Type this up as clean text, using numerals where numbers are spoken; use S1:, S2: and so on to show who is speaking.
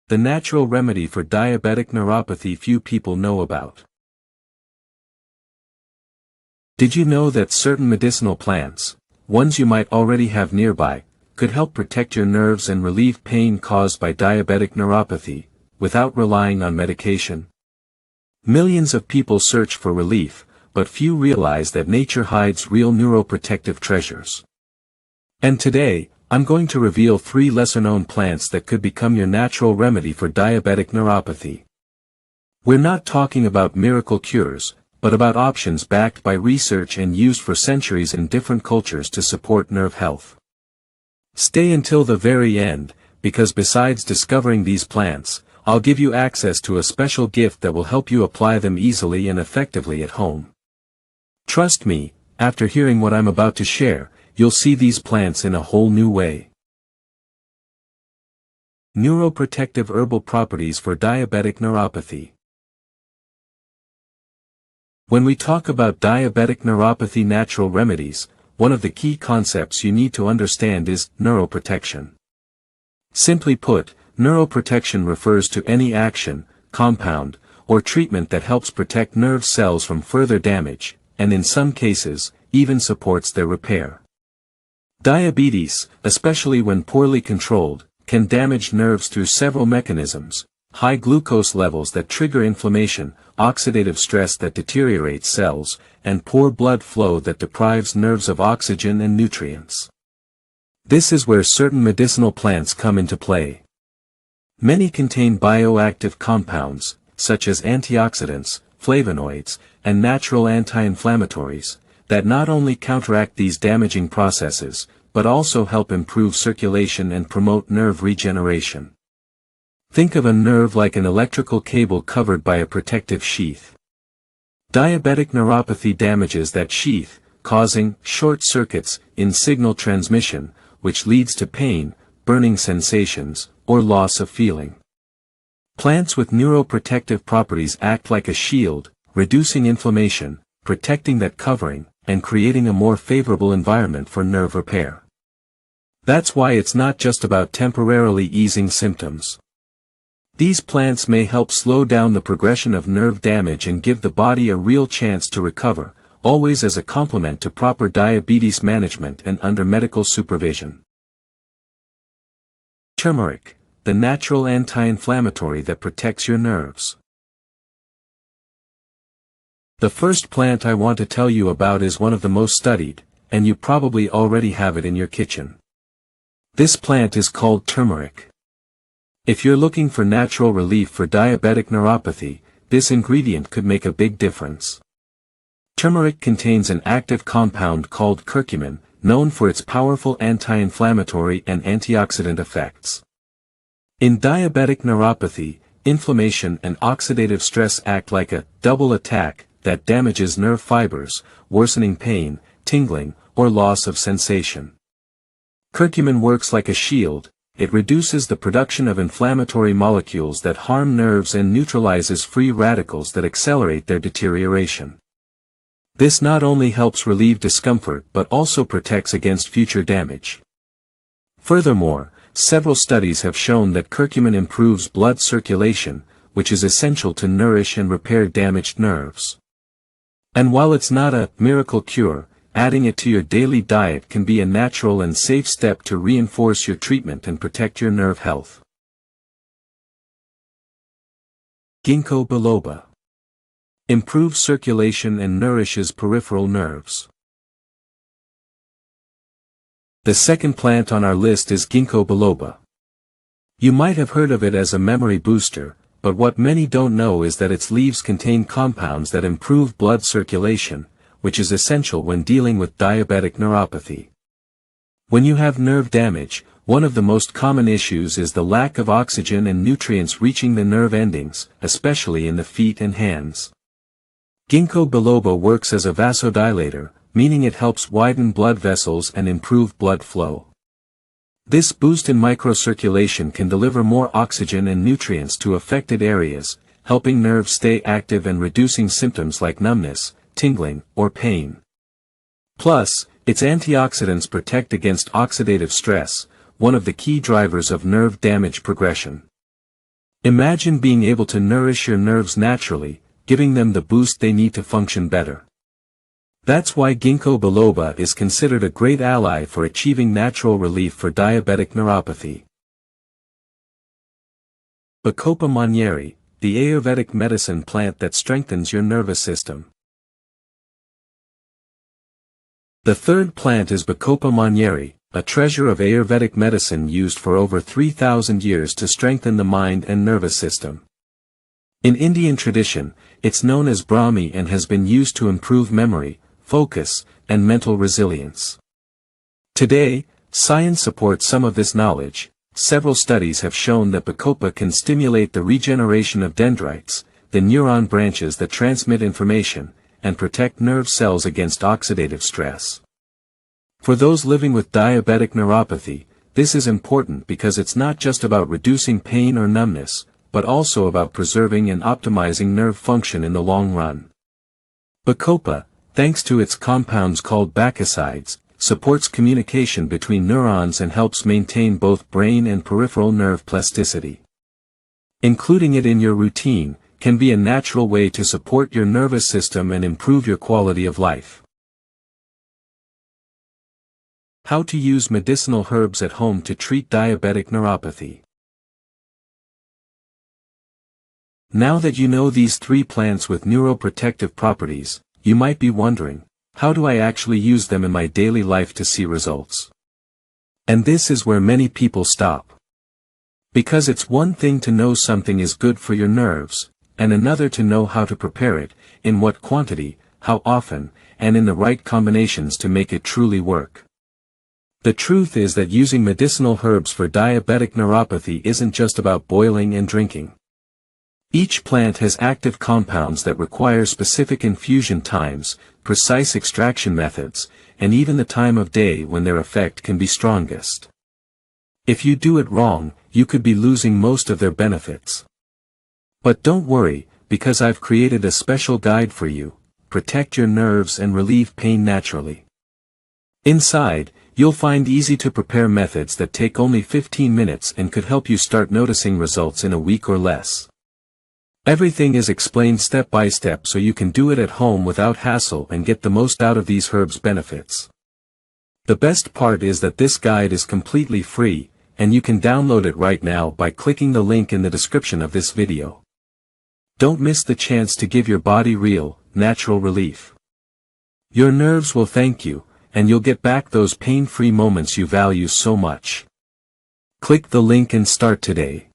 S1: the natural remedy for diabetic neuropathy few people know about. Did you know that certain medicinal plants, ones you might already have nearby, could help protect your nerves and relieve pain caused by diabetic neuropathy, without relying on medication? Millions of people search for relief, but few realize that nature hides real neuroprotective treasures. And today, I'm going to reveal 3 lesser-known plants that could become your natural remedy for diabetic neuropathy. We're not talking about miracle cures, but about options backed by research and used for centuries in different cultures to support nerve health. Stay until the very end, because besides discovering these plants, I'll give you access to a special gift that will help you apply them easily and effectively at home. Trust me, after hearing what I'm about to share, you'll see these plants in a whole new way. Neuroprotective herbal properties for diabetic neuropathy. When we talk about diabetic neuropathy natural remedies, one of the key concepts you need to understand is neuroprotection. Simply put, neuroprotection refers to any action, compound, or treatment that helps protect nerve cells from further damage, and in some cases, even supports their repair. Diabetes, especially when poorly controlled, can damage nerves through several mechanisms: high glucose levels that trigger inflammation, oxidative stress that deteriorates cells, and poor blood flow that deprives nerves of oxygen and nutrients. This is where certain medicinal plants come into play. Many contain bioactive compounds, such as antioxidants, flavonoids, and natural anti-inflammatories, that not only counteract these damaging processes, but also help improve circulation and promote nerve regeneration. Think of a nerve like an electrical cable covered by a protective sheath. Diabetic neuropathy damages that sheath, causing short circuits in signal transmission, which leads to pain, burning sensations, or loss of feeling. Plants with neuroprotective properties act like a shield, reducing inflammation, protecting that covering, and creating a more favorable environment for nerve repair. That's why it's not just about temporarily easing symptoms. These plants may help slow down the progression of nerve damage and give the body a real chance to recover, always as a complement to proper diabetes management and under medical supervision. Turmeric, the natural anti-inflammatory that protects your nerves. The first plant I want to tell you about is one of the most studied, and you probably already have it in your kitchen. This plant is called turmeric. If you're looking for natural relief for diabetic neuropathy, this ingredient could make a big difference. Turmeric contains an active compound called curcumin, known for its powerful anti-inflammatory and antioxidant effects. In diabetic neuropathy, inflammation and oxidative stress act like a double attack that damages nerve fibers, worsening pain, tingling, or loss of sensation. Curcumin works like a shield. It reduces the production of inflammatory molecules that harm nerves and neutralizes free radicals that accelerate their deterioration. This not only helps relieve discomfort but also protects against future damage. Furthermore, several studies have shown that curcumin improves blood circulation, which is essential to nourish and repair damaged nerves. And while it's not a miracle cure, adding it to your daily diet can be a natural and safe step to reinforce your treatment and protect your nerve health. Ginkgo biloba. Improves circulation and nourishes peripheral nerves. The second plant on our list is Ginkgo biloba. You might have heard of it as a memory booster, but what many don't know is that its leaves contain compounds that improve blood circulation, which is essential when dealing with diabetic neuropathy. When you have nerve damage, one of the most common issues is the lack of oxygen and nutrients reaching the nerve endings, especially in the feet and hands. Ginkgo biloba works as a vasodilator, meaning it helps widen blood vessels and improve blood flow. This boost in microcirculation can deliver more oxygen and nutrients to affected areas, helping nerves stay active and reducing symptoms like numbness, tingling, or pain. Plus, its antioxidants protect against oxidative stress, one of the key drivers of nerve damage progression. Imagine being able to nourish your nerves naturally, giving them the boost they need to function better. That's why ginkgo biloba is considered a great ally for achieving natural relief for diabetic neuropathy. Bacopa monnieri, the Ayurvedic medicine plant that strengthens your nervous system. The third plant is Bacopa monnieri, a treasure of Ayurvedic medicine used for over 3,000 years to strengthen the mind and nervous system. In Indian tradition, it's known as Brahmi and has been used to improve memory, focus, and mental resilience. Today, science supports some of this knowledge. Several studies have shown that Bacopa can stimulate the regeneration of dendrites, the neuron branches that transmit information, and protect nerve cells against oxidative stress. For those living with diabetic neuropathy, this is important because it's not just about reducing pain or numbness, but also about preserving and optimizing nerve function in the long run. Bacopa, thanks to its compounds called bacchosides, supports communication between neurons and helps maintain both brain and peripheral nerve plasticity. Including it in your routine can be a natural way to support your nervous system and improve your quality of life. How to use medicinal herbs at home to treat diabetic neuropathy. Now that you know these 3 plants with neuroprotective properties, you might be wondering, how do I actually use them in my daily life to see results? And this is where many people stop. Because it's one thing to know something is good for your nerves, and another to know how to prepare it, in what quantity, how often, and in the right combinations to make it truly work. The truth is that using medicinal herbs for diabetic neuropathy isn't just about boiling and drinking. Each plant has active compounds that require specific infusion times, precise extraction methods, and even the time of day when their effect can be strongest. If you do it wrong, you could be losing most of their benefits. But don't worry, because I've created a special guide for you: protect your nerves and relieve pain naturally. Inside, you'll find easy-to-prepare methods that take only 15 minutes and could help you start noticing results in a week or less. Everything is explained step by step so you can do it at home without hassle and get the most out of these herbs' benefits. The best part is that this guide is completely free, and you can download it right now by clicking the link in the description of this video. Don't miss the chance to give your body real, natural relief. Your nerves will thank you, and you'll get back those pain-free moments you value so much. Click the link and start today.